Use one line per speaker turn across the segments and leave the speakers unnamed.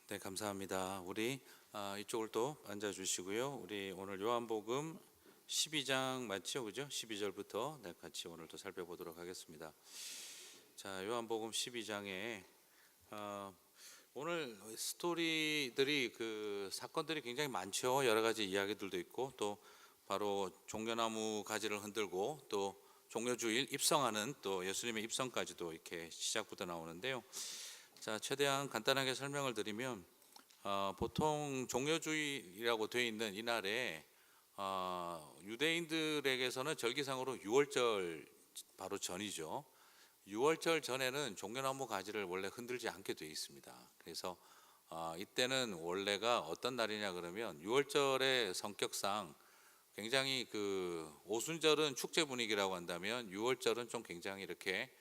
네, 감사합니다. 우리 이쪽을 또 앉아 주시고요. 우리 오늘 요한복음 12장 맞죠? 그죠? 12절부터 같이 오늘 또 살펴보도록 하겠습니다. 자, 요한복음 12장에 오늘 스토리들이 사건들이 굉장히 많죠. 여러 가지 이야기들도 있고 또 바로 종려나무 가지를 흔들고 또 종려주일 입성하는 또 예수님의 입성까지도 이렇게 시작부터 나오는데요. 자, 최대한 간단하게 설명을 드리면 보통 종려주일이라고 되어 있는 이날에 유대인들에게서는 절기상으로 유월절 바로 전이죠. 유월절 전에는 종려나무 가지를 원래 흔들지 않게 되어 있습니다. 그래서 이때는 원래가 어떤 날이냐 그러면 유월절의 성격상 굉장히 오순절은 축제 분위기라고 한다면 유월절은 좀 굉장히 이렇게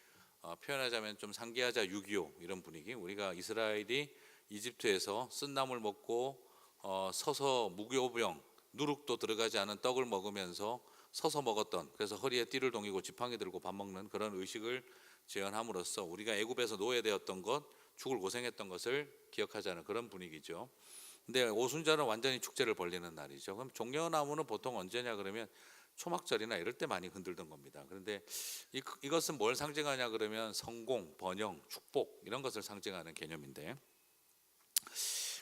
표현하자면 좀 상기하자 6.25 이런 분위기. 우리가 이스라엘이 이집트에서 쓴 나물 먹고 서서 무교병 누룩도 들어가지 않은 떡을 먹으면서 서서 먹었던, 그래서 허리에 띠를 동이고 지팡이 들고 밥 먹는 그런 의식을 재현함으로써 우리가 애굽에서 노예되었던 것, 죽을 고생했던 것을 기억하자는 그런 분위기죠. 근데 오순절은 완전히 축제를 벌리는 날이죠. 그럼 종려나무는 보통 언제냐 그러면 초막절이나 이럴 때 많이 흔들던 겁니다. 그런데 이것은 뭘 상징하냐 그러면 성공, 번영, 축복 이런 것을 상징하는 개념인데,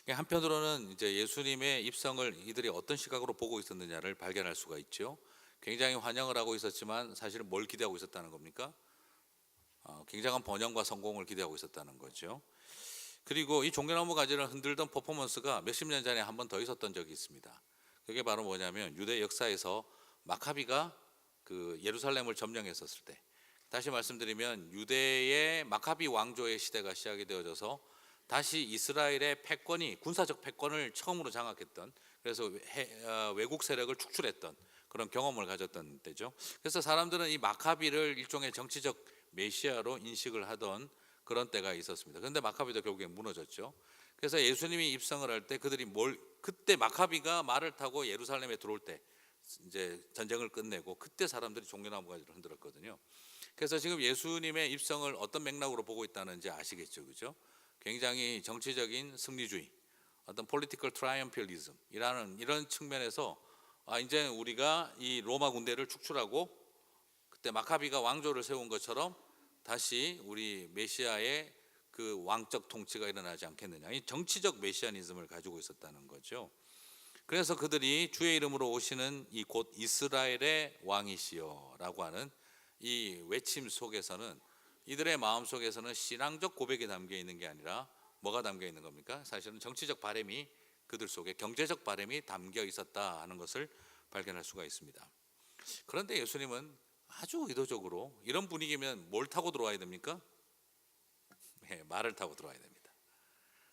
한편으로는 이제 예수님의 입성을 이들이 어떤 시각으로 보고 있었느냐를 발견할 수가 있죠. 굉장히 환영을 하고 있었지만 사실은 뭘 기대하고 있었다는 겁니까? 굉장한 번영과 성공을 기대하고 있었다는 거죠. 그리고 이 종려나무 가지를 흔들던 퍼포먼스가 몇십 년 전에 한 번 더 있었던 적이 있습니다. 그게 바로 뭐냐면 유대 역사에서 마카비가 예루살렘을 점령했었을 때, 다시 말씀드리면 유대의 마카비 왕조의 시대가 시작이 되어져서 다시 이스라엘의 패권이, 군사적 패권을 처음으로 장악했던, 그래서 외국 세력을 축출했던 그런 경험을 가졌던 때죠. 그래서 사람들은 이 마카비를 일종의 정치적 메시아로 인식을 하던 그런 때가 있었습니다. 그런데 마카비도 결국에 무너졌죠. 그래서 예수님이 입성을 할 때 그들이 그때 마카비가 말을 타고 예루살렘에 들어올 때 이제 전쟁을 끝내고 그때 사람들이 종려나무 가지를 흔들었거든요. 그래서 지금 예수님의 입성을 어떤 맥락으로 보고 있다는지 아시겠죠, 그죠? 굉장히 정치적인 승리주의, 어떤 political triumphalism이라는 이런 측면에서 이제 우리가 이 로마 군대를 축출하고 그때 마카비가 왕조를 세운 것처럼 다시 우리 메시아의 왕적 통치가 일어나지 않겠느냐, 이 정치적 메시아니즘을 가지고 있었다는 거죠. 그래서 그들이 주의 이름으로 오시는 이 곧 이스라엘의 왕이시여라고 하는 이 외침 속에서는 이들의 마음 속에서는 신앙적 고백이 담겨 있는 게 아니라 뭐가 담겨 있는 겁니까? 사실은 정치적 바람이, 그들 속에 경제적 바람이 담겨 있었다 하는 것을 발견할 수가 있습니다. 그런데 예수님은 아주 의도적으로 이런 분위기면 뭘 타고 들어와야 됩니까? 네, 말을 타고 들어와야 됩니다.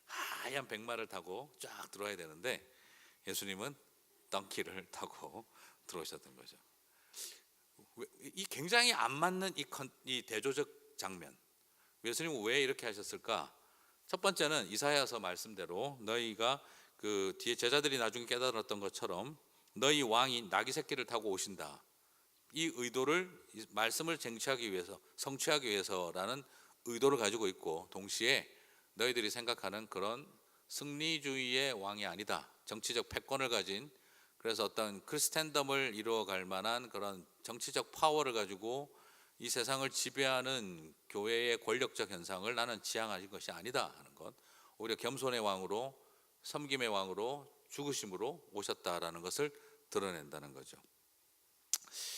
하얀 백마를 타고 쫙 들어와야 되는데 예수님은 덩키를 타고 들어오셨던 거죠. 이 굉장히 안 맞는 이 대조적 장면, 예수님은 왜 이렇게 하셨을까? 첫 번째는 이사야서 말씀대로 너희가 뒤에 제자들이 나중에 깨달았던 것처럼 너희 왕이 나귀 새끼를 타고 오신다, 이 의도를, 말씀을 쟁취하기 위해서, 성취하기 위해서라는 의도를 가지고 있고, 동시에 너희들이 생각하는 그런 승리주의의 왕이 아니다, 정치적 패권을 가진, 그래서 어떤 크리스텐덤을 이루어갈 만한 그런 정치적 파워를 가지고 이 세상을 지배하는 교회의 권력적 현상을 나는 지향하는 것이 아니다 하는 것, 오히려 겸손의 왕으로, 섬김의 왕으로, 죽으심으로 오셨다라는 것을 드러낸다는 거죠.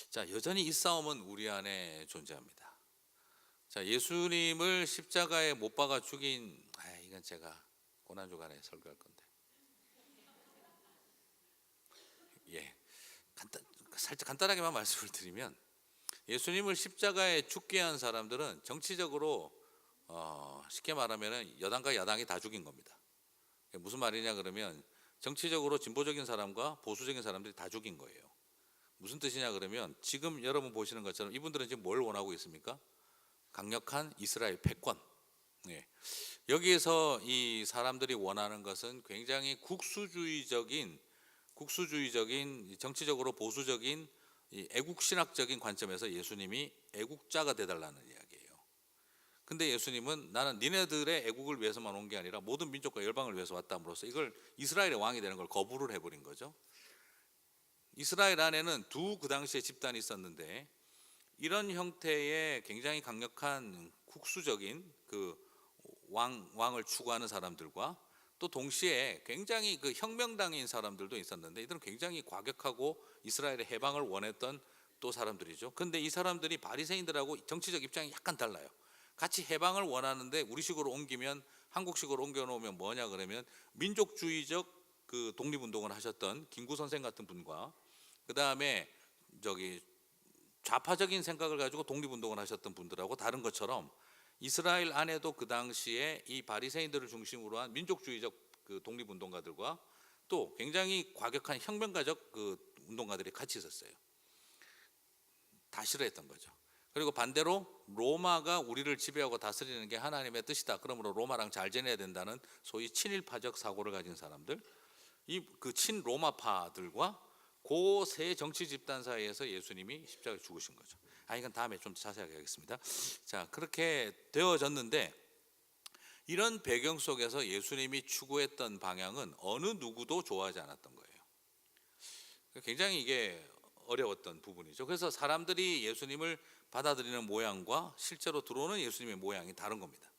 자, 여전히 이 싸움은 우리 안에 존재합니다. 자, 예수님을 십자가에 못 박아 죽인, 이건 제가 고난주간에 설교할 건데, 살짝 간단하게만 말씀을 드리면, 예수님을 십자가에 죽게 한 사람들은 정치적으로 쉽게 말하면 여당과 야당이 다 죽인 겁니다. 무슨 말이냐 그러면 정치적으로 진보적인 사람과 보수적인 사람들이 다 죽인 거예요. 무슨 뜻이냐 그러면 지금 여러분 보시는 것처럼 이분들은 지금 뭘 원하고 있습니까? 강력한 이스라엘 패권. 여기에서 이 사람들이 원하는 것은 굉장히 국수주의적인 정치적으로 보수적인 이 애국신학적인 관점에서 예수님이 애국자가 되달라는 이야기예요. 근데 예수님은 나는 니네들의 애국을 위해서만 온 게 아니라 모든 민족과 열방을 위해서 왔다므로써 이걸 이스라엘의 왕이 되는 걸 거부를 해버린 거죠. 이스라엘 안에는 그 당시에 집단이 있었는데 이런 형태의 굉장히 강력한 국수적인 그 왕을 추구하는 사람들과 또 동시에 굉장히 그 혁명당인 사람들도 있었는데 이들은 굉장히 과격하고 이스라엘의 해방을 원했던 또 사람들이죠. 근데 이 사람들이 바리새인들하고 정치적 입장이 약간 달라요. 같이 해방을 원하는데 우리식으로 옮기면 한국식으로 옮겨 놓으면 뭐냐 그러면 민족주의적 그 독립운동을 하셨던 김구 선생 같은 분과 그 다음에 좌파적인 생각을 가지고 독립운동을 하셨던 분들하고 다른 것처럼 이스라엘 안에도 그 당시에 이 바리새인들을 중심으로 한 민족주의적 그 독립운동가들과 또 굉장히 과격한 혁명가적 그 운동가들이 같이 있었어요. 다 싫어했던 거죠. 그리고 반대로 로마가 우리를 지배하고 다스리는 게 하나님의 뜻이다. 그러므로 로마랑 잘 지내야 된다는 소위 친일파적 사고를 가진 사람들, 이 그 친로마파들과 그 세 정치 집단 사이에서 예수님이 십자가에 죽으신 거죠. 이건 다음에 좀 자세하게 하겠습니다. 자, 그렇게 되어졌는데 이런 배경 속에서 예수님이 추구했던 방향은 어느 누구도 좋아하지 않았던 거예요. 굉장히 이게 어려웠던 부분이죠. 그래서 사람들이 예수님을 받아들이는 모양과 실제로 들어오는 예수님의 모양이 다른 겁니다.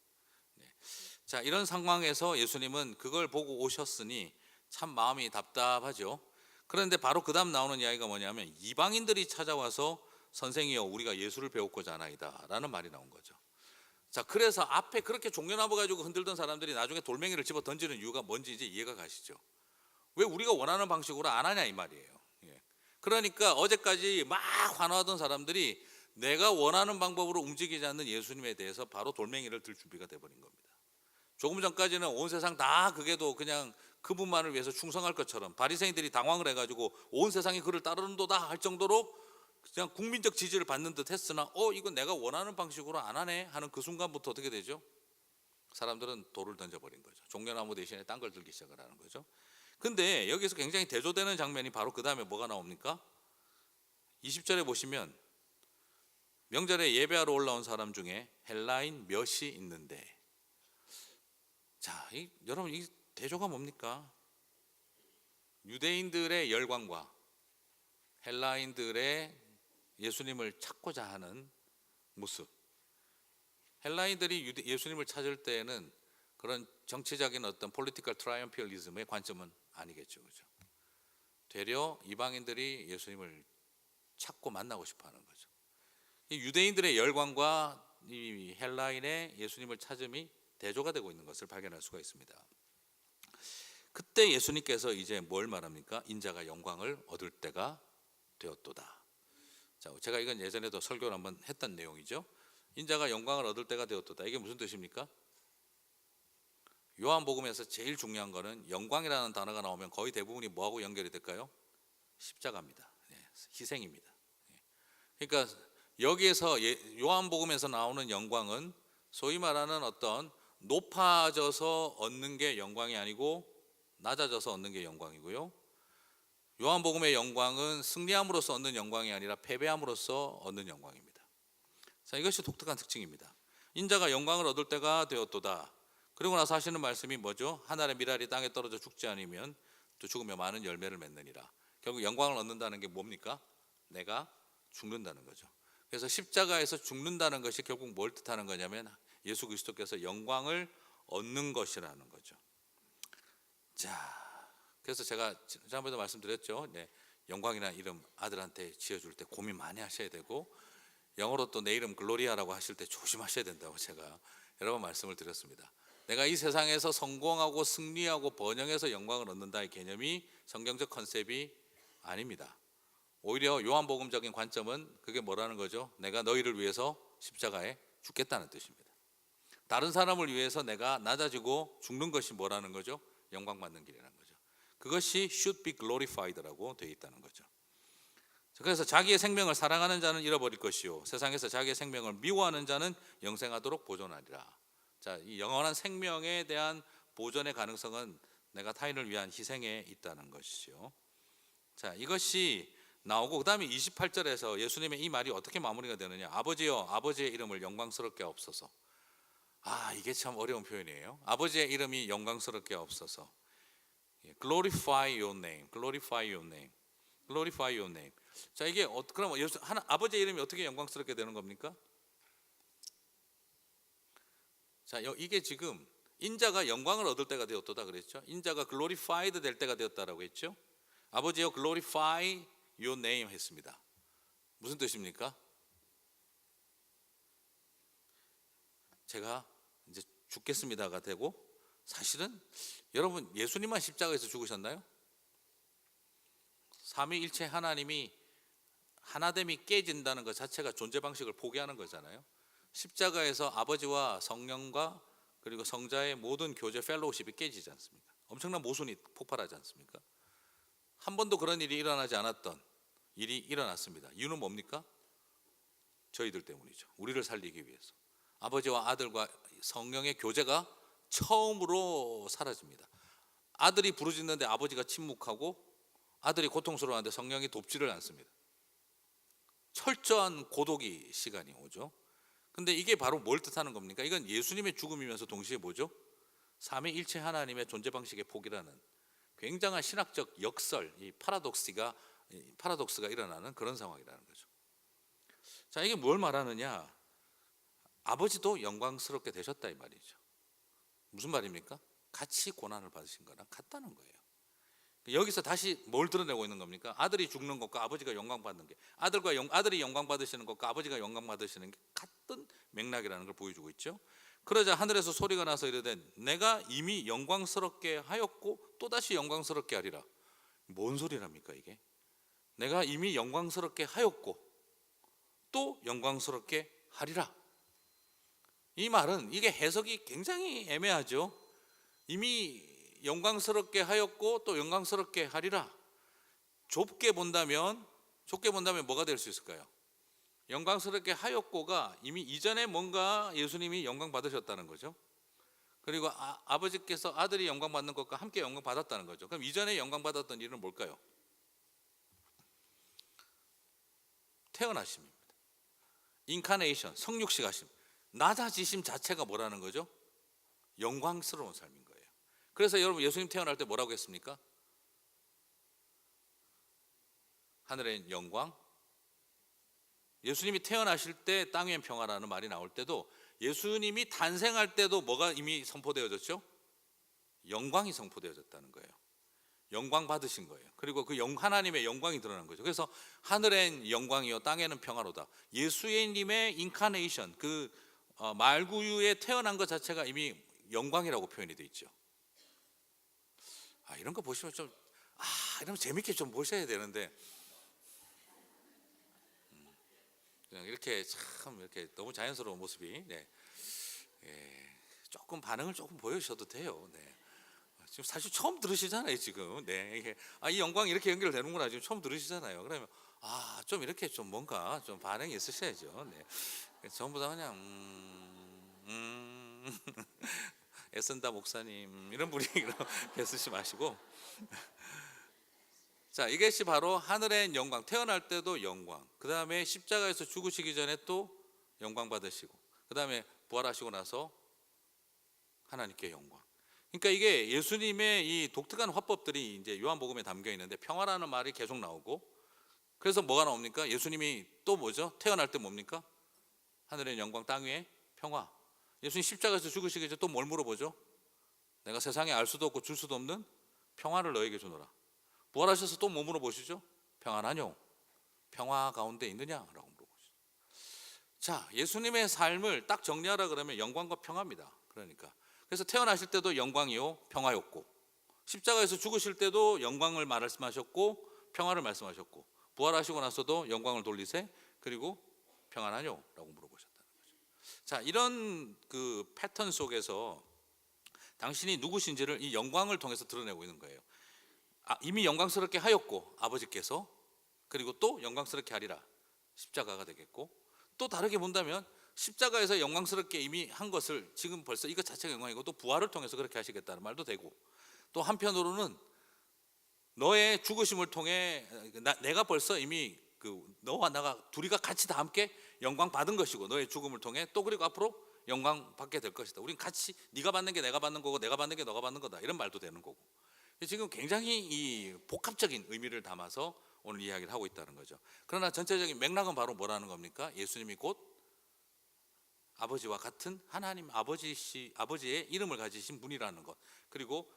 자, 이런 상황에서 예수님은 그걸 보고 오셨으니 참 마음이 답답하죠. 그런데 바로 그 다음 나오는 이야기가 뭐냐면 이방인들이 찾아와서 선생이여 우리가 예수를 배웠고자 하나이다 라는 말이 나온 거죠. 자, 그래서 앞에 그렇게 종려나무 가지고 흔들던 사람들이 나중에 돌멩이를 집어 던지는 이유가 뭔지 이제 이해가 가시죠. 왜 우리가 원하는 방식으로 안 하냐 이 말이에요. 그러니까 어제까지 막 환호하던 사람들이 내가 원하는 방법으로 움직이지 않는 예수님에 대해서 바로 돌멩이를 들 준비가 돼버린 겁니다. 조금 전까지는 온 세상 다 그게도 그냥 그분만을 위해서 충성할 것처럼 바리새인들이 당황을 해가지고 온 세상이 그를 따르는도다 할 정도로 그냥 국민적 지지를 받는 듯 했으나 이건 내가 원하는 방식으로 안 하네 하는 그 순간부터 어떻게 되죠? 사람들은 돌을 던져버린 거죠. 종려나무 대신에 딴 걸 들기 시작을 하는 거죠. 근데 여기서 굉장히 대조되는 장면이 바로 그 다음에 뭐가 나옵니까? 20절에 보시면 명절에 예배하러 올라온 사람 중에 헬라인 몇이 있는데, 자, 여러분 이 대조가 뭡니까? 유대인들의 열광과 헬라인들의 예수님을 찾고자 하는 모습. 헬라인들이 예수님을 찾을 때에는 그런 정치적인 어떤 폴리티컬 트라이엄피얼리즘의 관점은 아니겠죠, 그렇죠? 되려 이방인들이 예수님을 찾고 만나고 싶어하는 거죠. 이 유대인들의 열광과 이 헬라인의 예수님을 찾음이 대조가 되고 있는 것을 발견할 수가 있습니다. 그때 예수님께서 이제 뭘 말합니까? 인자가 영광을 얻을 때가 되었도다. 자, 제가 이건 예전에도 설교를 한번 했던 내용이죠. 인자가 영광을 얻을 때가 되었도다. 이게 무슨 뜻입니까? 요한복음에서 제일 중요한 거는 영광이라는 단어가 나오면 거의 대부분이 뭐하고 연결이 될까요? 십자가입니다. 희생입니다. 그러니까 여기에서 요한복음에서 나오는 영광은 소위 말하는 어떤 높아져서 얻는 게 영광이 아니고 낮아져서 얻는 게 영광이고요. 요한복음의 영광은 승리함으로써 얻는 영광이 아니라 패배함으로써 얻는 영광입니다. 자, 이것이 독특한 특징입니다. 인자가 영광을 얻을 때가 되었도다. 그리고 나서 하시는 말씀이 뭐죠? 하늘의 미랄이 땅에 떨어져 죽지 않으면 또 죽으며 많은 열매를 맺느니라. 결국 영광을 얻는다는 게 뭡니까? 내가 죽는다는 거죠. 그래서 십자가에서 죽는다는 것이 결국 뭘 뜻하는 거냐면 예수 그리스도께서 영광을 얻는 것이라는 거죠. 자, 그래서 제가 지난번에도 말씀드렸죠. 영광이라는 이름 아들한테 지어줄 때 고민 많이 하셔야 되고 영어로 또 내 이름 글로리아라고 하실 때 조심하셔야 된다고 제가 여러 번 말씀을 드렸습니다. 내가 이 세상에서 성공하고 승리하고 번영해서 영광을 얻는다의 개념이 성경적 컨셉이 아닙니다. 오히려 요한복음적인 관점은 그게 뭐라는 거죠? 내가 너희를 위해서 십자가에 죽겠다는 뜻입니다. 다른 사람을 위해서 내가 낮아지고 죽는 것이 뭐라는 거죠? 영광받는 길이라는 거죠. 그것이 should be glorified라고 되어 있다는 거죠. 그래서 자기의 생명을 사랑하는 자는 잃어버릴 것이요 세상에서 자기의 생명을 미워하는 자는 영생하도록 보존하리라. 자, 이 영원한 생명에 대한 보존의 가능성은 내가 타인을 위한 희생에 있다는 것이죠. 자, 이것이 나오고 그 다음에 28절에서 예수님의 이 말이 어떻게 마무리가 되느냐. 아버지여 아버지의 이름을 영광스럽게 하옵소서. 이게 참 어려운 표현이에요. 아버지의 이름이 영광스럽게 없어서. Glorify your name, glorify your name, glorify your name. 자, 이게 그럼 아버지의 이름이 어떻게 영광스럽게 되는 겁니까? 자, 이게 지금 인자가 영광을 얻을 때가 되었다 그랬죠. 인자가 glorified 될 때가 되었다라고 했죠. 아버지여 glorify your name 했습니다. 무슨 뜻입니까? 제가 이제 죽겠습니다가 되고, 사실은 여러분 예수님만 십자가에서 죽으셨나요? 삼위일체 하나님이 하나됨이 깨진다는 것 자체가 존재 방식을 포기하는 거잖아요. 십자가에서 아버지와 성령과 그리고 성자의 모든 교제 펠로우십이 깨지지 않습니까? 엄청난 모순이 폭발하지 않습니까? 한 번도 그런 일이 일어나지 않았던 일이 일어났습니다. 이유는 뭡니까? 저희들 때문이죠. 우리를 살리기 위해서. 아버지와 아들과 성령의 교제가 처음으로 사라집니다. 아들이 부르짖는데 아버지가 침묵하고, 아들이 고통스러워하는데 성령이 돕지를 않습니다. 철저한 고독이 시간이 오죠. 근데 이게 바로 뭘 뜻하는 겁니까? 이건 예수님의 죽음이면서 동시에 뭐죠? 삼위일체 하나님의 존재 방식의 포기라는 굉장한 신학적 역설, 이 파라독스가 일어나는 그런 상황이라는 거죠. 자, 이게 뭘 말하느냐? 아버지도 영광스럽게 되셨다 이 말이죠. 무슨 말입니까? 같이 고난을 받으신 거랑 같다는 거예요. 여기서 다시 뭘 드러내고 있는 겁니까? 아들이 죽는 것과 아버지가 영광 받는 게, 아들이 영광 받으시는 것과 아버지가 영광 받으시는 게 같은 맥락이라는 걸 보여주고 있죠. 그러자 하늘에서 소리가 나서 이르되 내가 이미 영광스럽게 하였고 또다시 영광스럽게 하리라. 뭔 소리랍니까 이게? 내가 이미 영광스럽게 하였고 또 영광스럽게 하리라. 이 말은, 이게 해석이 굉장히 애매하죠. 이미 영광스럽게 하였고 또 영광스럽게 하리라. 좁게 본다면 뭐가 될 수 있을까요? 영광스럽게 하였고가 이미 이전에 뭔가 예수님이 영광 받으셨다는 거죠. 그리고 아버지께서 아들이 영광 받는 것과 함께 영광 받았다는 거죠. 그럼 이전에 영광 받았던 일은 뭘까요? 태어나심입니다. 인카네이션, 성육식 하심, 낮아지심 자체가 뭐라는 거죠? 영광스러운 삶인 거예요. 그래서 여러분 예수님 태어날 때 뭐라고 했습니까? 하늘엔 영광. 예수님이 태어나실 때 땅 위엔 평화라는 말이 나올 때도, 예수님이 탄생할 때도 뭐가 이미 선포되어졌죠? 영광이 선포되어졌다는 거예요. 영광 받으신 거예요. 그리고 그 하나님의 영광이 드러난 거죠. 그래서 하늘엔 영광이요 땅에는 평화로다. 예수님의 인카네이션, 그 말구유에 태어난 것 자체가 이미 영광이라고 표현이 되어 있죠. 이런 거 보시면 좀 이러면 재밌게 좀 보셔야 되는데, 그냥 이렇게 참 이렇게 너무 자연스러운 모습이, 조금 반응을 조금 보여주셔도 돼요. 지금 사실 처음 들으시잖아요 지금. 이게 이 영광이 이렇게 연결되는구나 지금 처음 들으시잖아요. 그러면 좀 이렇게 좀 뭔가 좀 반응이 있으셔야죠. 전부 다 그냥 애쓴다 목사님 이런 분위기로 쓰지 마시고, 자, 이것이 바로 하늘의 영광, 태어날 때도 영광, 그 다음에 십자가에서 죽으시기 전에 또 영광 받으시고, 그 다음에 부활하시고 나서 하나님께 영광. 그러니까 이게 예수님의 이 독특한 화법들이 이제 요한복음에 담겨 있는데, 평화라는 말이 계속 나오고, 그래서 뭐가 나옵니까? 예수님이 또 뭐죠? 태어날 때 뭡니까? 하늘의 영광, 땅 위에 평화. 예수님 십자가에서 죽으시기 전에 또 뭘 물어보죠? 내가 세상에 알 수도 없고 줄 수도 없는 평화를 너에게 주노라. 부활하셔서 또 뭐 물어보시죠? 평안하뇨? 평화 가운데 있느냐라고 물어보시죠. 자, 예수님의 삶을 딱 정리하라 그러면 영광과 평화입니다. 그래서 태어나실 때도 영광이요 평화였고, 십자가에서 죽으실 때도 영광을 말씀하셨고 평화를 말씀하셨고, 부활하시고 나서도 영광을 돌리세, 그리고 평안하뇨라고 물어보셨다는 거죠. 자, 이런 그 패턴 속에서 당신이 누구신지를 이 영광을 통해서 드러내고 있는 거예요. 이미 영광스럽게 하였고 아버지께서, 그리고 또 영광스럽게 하리라, 십자가가 되겠고, 또 다르게 본다면 십자가에서 영광스럽게 이미 한 것을 지금 벌써 이것 자체가 영광이고, 또 부활을 통해서 그렇게 하시겠다는 말도 되고, 또 한편으로는 너의 죽으심을 통해 내가 벌써 이미 너와 나가 둘이가 같이 다 함께 영광 받은 것이고, 너의 죽음을 통해 또 그리고 앞으로 영광 받게 될 것이다. 우린 같이 네가 받는 게 내가 받는 거고 내가 받는 게 너가 받는 거다. 이런 말도 되는 거고. 지금 굉장히 이 복합적인 의미를 담아서 오늘 이야기를 하고 있다는 거죠. 그러나 전체적인 맥락은 바로 뭐라는 겁니까? 예수님이 곧 아버지와 같은 하나님 아버지의 이름을 가지신 분이라는 것. 그리고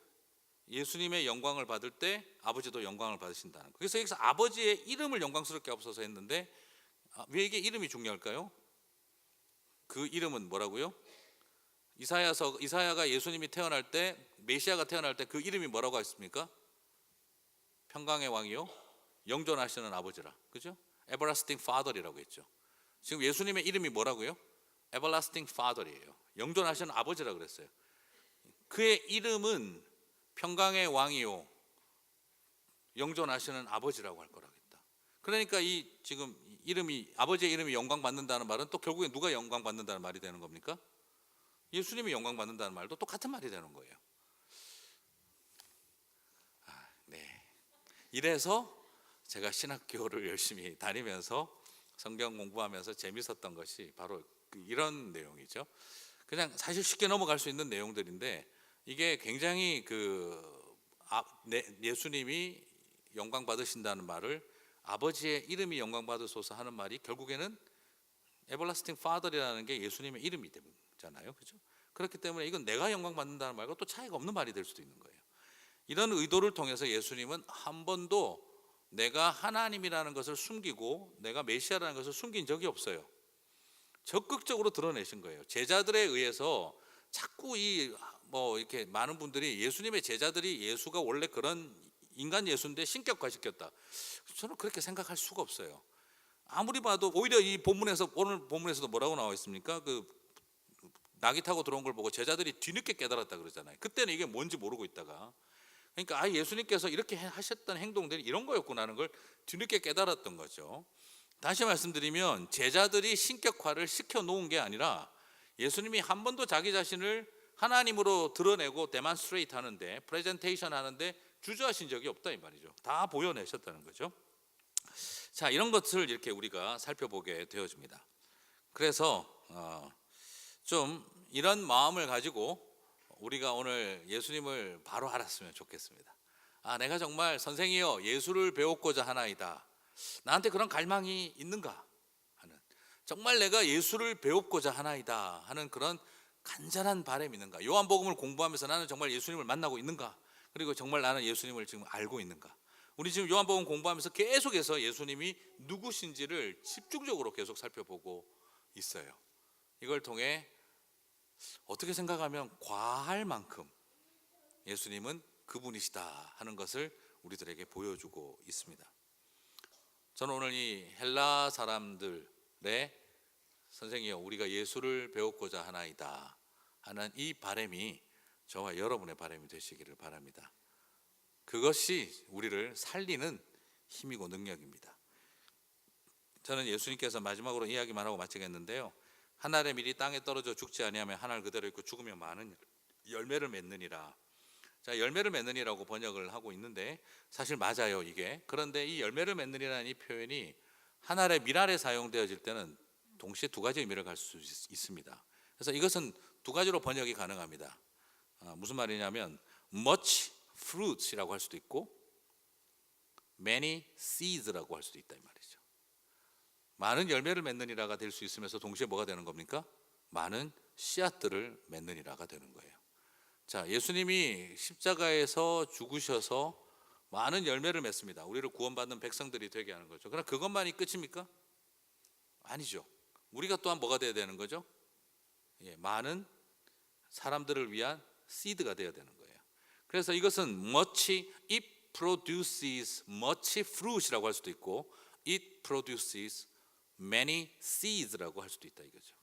예수님의 영광을 받을 때 아버지도 영광을 받으신다는 것. 그래서 여기서 아버지의 이름을 영광스럽게 앞서서 했는데 왜 이게 이름이 중요할까요? 그 이름은 뭐라고요? 이사야가 예수님이 태어날 때, 메시아가 태어날 때 그 이름이 뭐라고 했습니까? 평강의 왕이요 영존하시는 아버지라. 그죠? Everlasting Father이라고 했죠. 지금 예수님의 이름이 뭐라고요? Everlasting Father이에요. 영존하시는 아버지라 그랬어요. 그의 이름은 평강의 왕이요 영존하시는 아버지라고 할 거라겠다. 그러니까 이 지금 이름이 아버지의 이름이 영광 받는다는 말은 또 결국에 누가 영광 받는다는 말이 되는 겁니까? 예수님이 영광 받는다는 말도 똑같은 말이 되는 거예요. 네. 이래서 제가 신학교를 열심히 다니면서 성경 공부하면서 재밌었던 것이 바로 이런 내용이죠. 그냥 사실 쉽게 넘어갈 수 있는 내용들인데 이게 굉장히 예수님이 영광 받으신다는 말을 아버지의 이름이 영광 받으소서 하는 말이 결국에는 Everlasting Father이라는 게 예수님의 이름이 되잖아요. 그렇죠? 그렇기 때문에 이건 내가 영광 받는다는 말과 또 차이가 없는 말이 될 수도 있는 거예요. 이런 의도를 통해서 예수님은 한 번도 내가 하나님이라는 것을 숨기고 내가 메시아라는 것을 숨긴 적이 없어요. 적극적으로 드러내신 거예요. 제자들에 의해서 자꾸 이렇게 많은 분들이 예수님의 제자들이 예수가 원래 그런 인간 예수인데 신격화시켰다. 저는 그렇게 생각할 수가 없어요. 아무리 봐도 오히려 오늘 본문에서도 뭐라고 나와 있습니까? 낙이 타고 들어온 걸 보고 제자들이 뒤늦게 깨달았다 그러잖아요. 그때는 이게 뭔지 모르고 있다가 그러니까 예수님께서 이렇게 하셨던 행동들이 이런 거였구나 하는 걸 뒤늦게 깨달았던 거죠. 다시 말씀드리면 제자들이 신격화를 시켜 놓은 게 아니라 예수님이 한 번도 자기 자신을 하나님으로 드러내고 데몬스트레이트 하는데 프레젠테이션 하는데 주저하신 적이 없다 이 말이죠. 다 보여내셨다는 거죠. 자, 이런 것을 이렇게 우리가 살펴보게 되어집니다. 그래서 좀 이런 마음을 가지고 우리가 오늘 예수님을 바로 알았으면 좋겠습니다. 내가 정말 선생이여 예수를 배웠고자 하나이다. 나한테 그런 갈망이 있는가 하는, 정말 내가 예수를 배웠고자 하나이다 하는 그런 간절한 바람이 있는가. 요한복음을 공부하면서 나는 정말 예수님을 만나고 있는가. 그리고 정말 나는 예수님을 지금 알고 있는가. 우리 지금 요한복음 공부하면서 계속해서 예수님이 누구신지를 집중적으로 계속 살펴보고 있어요. 이걸 통해 어떻게 생각하면 과할 만큼 예수님은 그분이시다 하는 것을 우리들에게 보여주고 있습니다. 저는 오늘 이 헬라 사람들의 선생이여 우리가 예수를 배웠고자 하나이다 하는 이 바람이 저와 여러분의 바람이 되시기를 바랍니다. 그것이 우리를 살리는 힘이고 능력입니다. 저는 예수님께서 마지막으로 이야기만 하고 마치겠는데요. 한 알의 밀이 땅에 떨어져 죽지 아니하면 한 알 그대로 있고 죽으면 많은 열매를 맺느니라. 자, 열매를 맺느니라고 번역을 하고 있는데 사실 맞아요 이게. 그런데 이 열매를 맺느니라는 이 표현이 한 알의 밀 아래 사용되어질 때는 동시에 두 가지 의미를 갈 수 있습니다. 그래서 이것은 두 가지로 번역이 가능합니다. 무슨 말이냐면 much fruit이라고 할 수도 있고 many seeds라고 할 수도 있다 이 말이죠. 많은 열매를 맺느니라가 될 수 있으면서 동시에 뭐가 되는 겁니까? 많은 씨앗들을 맺느니라가 되는 거예요. 자, 예수님이 십자가에서 죽으셔서 많은 열매를 맺습니다. 우리를 구원받는 백성들이 되게 하는 거죠. 그럼 그것만이 끝입니까? 아니죠. 우리가 또한 뭐가 돼야 되는 거죠? 많은 사람들을 위한 씨드가 되어야 되는 거예요. 그래서 이것은 it produces much fruit이라고 할 수도 있고 it produces many seeds라고 할 수도 있다 이거죠.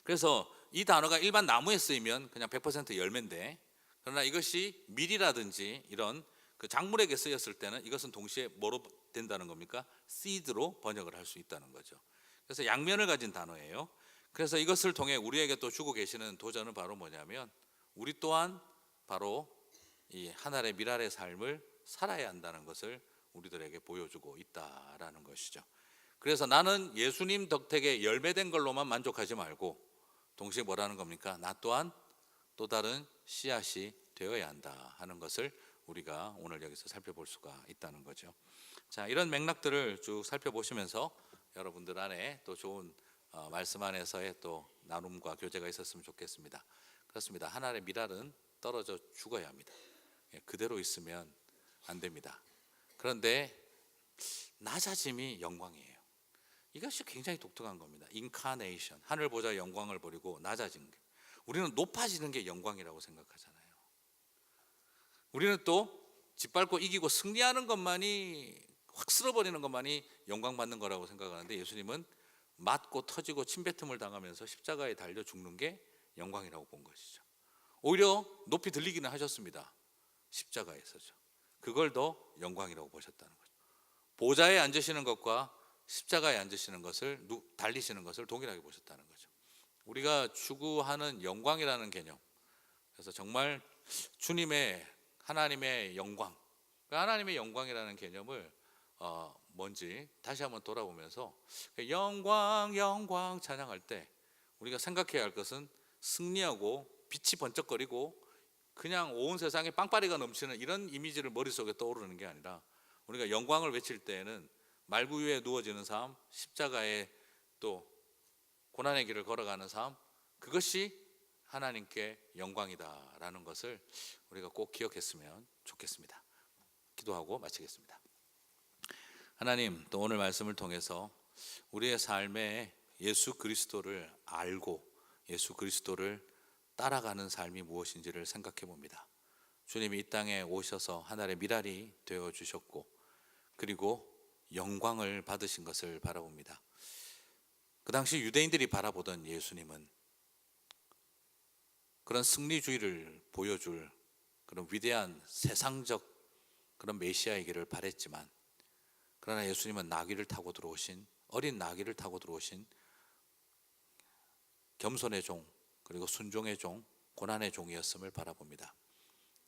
그래서 이 단어가 일반 나무에 쓰이면 그냥 100% 열매인데, 그러나 이것이 밀이라든지 이런 그 작물에게 쓰였을 때는 이것은 동시에 뭐로 된다는 겁니까? seed로 번역을 할 수 있다는 거죠. 그래서 양면을 가진 단어예요. 그래서 이것을 통해 우리에게 또 주고 계시는 도전은 바로 뭐냐면 우리 또한 바로 이 하늘의 밀 아래 삶을 살아야 한다는 것을 우리들에게 보여주고 있다라는 것이죠. 그래서 나는 예수님 덕택에 열매된 걸로만 만족하지 말고 동시에 뭐라는 겁니까? 나 또한 또 다른 씨앗이 되어야 한다 하는 것을 우리가 오늘 여기서 살펴볼 수가 있다는 거죠. 자, 이런 맥락들을 쭉 살펴보시면서 여러분들 안에 또 좋은 말씀 안에서의 또 나눔과 교제가 있었으면 좋겠습니다. 그렇습니다. 하나님의 미랄은 떨어져 죽어야 합니다. 그대로 있으면 안 됩니다. 그런데 낮아짐이 영광이에요. 이것이 굉장히 독특한 겁니다. 인카네이션, 하늘 보좌 영광을 버리고 낮아진 게, 우리는 높아지는 게 영광이라고 생각하잖아요. 우리는 또 짓밟고 이기고 승리하는 것만이, 확 쓸어버리는 것만이 영광 받는 거라고 생각하는데, 예수님은 맞고 터지고 침뱉음을 당하면서 십자가에 달려 죽는 게 영광이라고 본 것이죠. 오히려 높이 들리기는 하셨습니다. 십자가에서죠. 그걸 더 영광이라고 보셨다는 거죠. 보좌에 앉으시는 것과 십자가에 앉으시는 것을, 달리시는 것을 동일하게 보셨다는 거죠. 우리가 추구하는 영광이라는 개념, 그래서 정말 주님의, 하나님의 영광, 하나님의 영광이라는 개념을 뭔지 다시 한번 돌아보면서, 영광 영광 찬양할 때 우리가 생각해야 할 것은 승리하고 빛이 번쩍거리고 그냥 온 세상에 빵빠리가 넘치는 이런 이미지를 머릿속에 떠오르는 게 아니라, 우리가 영광을 외칠 때에는 말구 위에 누워지는 삶, 십자가의 또 고난의 길을 걸어가는 삶, 그것이 하나님께 영광이다라는 것을 우리가 꼭 기억했으면 좋겠습니다. 기도하고 마치겠습니다. 하나님, 또 오늘 말씀을 통해서 우리의 삶에 예수 그리스도를 알고 예수 그리스도를 따라가는 삶이 무엇인지를 생각해 봅니다. 주님이 이 땅에 오셔서 하나님의 미랄이 되어 주셨고, 그리고 영광을 받으신 것을 바라봅니다. 그 당시 유대인들이 바라보던 예수님은 그런 승리주의를 보여줄 그런 위대한 세상적 그런 메시아이기를 바랬지만, 그러나 예수님은 나귀를 타고 들어오신, 어린 나귀를 타고 들어오신 겸손의 종, 그리고 순종의 종, 고난의 종이었음을 바라봅니다.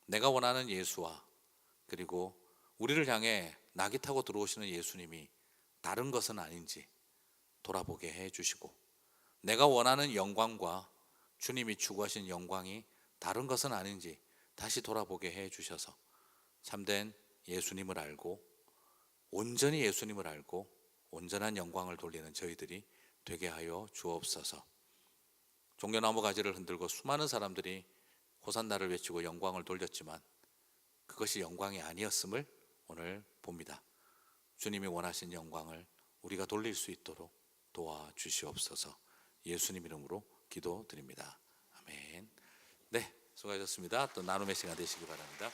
내가 원하는 예수와, 그리고 우리를 향해 나귀 타고 들어오시는 예수님이 다른 것은 아닌지 돌아보게 해주시고, 내가 원하는 영광과 주님이 추구하신 영광이 다른 것은 아닌지 다시 돌아보게 해주셔서 참된 예수님을 알고, 온전히 예수님을 알고 온전한 영광을 돌리는 저희들이 되게 하여 주옵소서. 종려나무 가지를 흔들고 수많은 사람들이 호산나를 외치고 영광을 돌렸지만 그것이 영광이 아니었음을 오늘 봅니다. 주님이 원하신 영광을 우리가 돌릴 수 있도록 도와주시옵소서. 예수님 이름으로 기도드립니다. 아멘. 네, 수고하셨습니다. 또 나눔의 시간 되시기 바랍니다.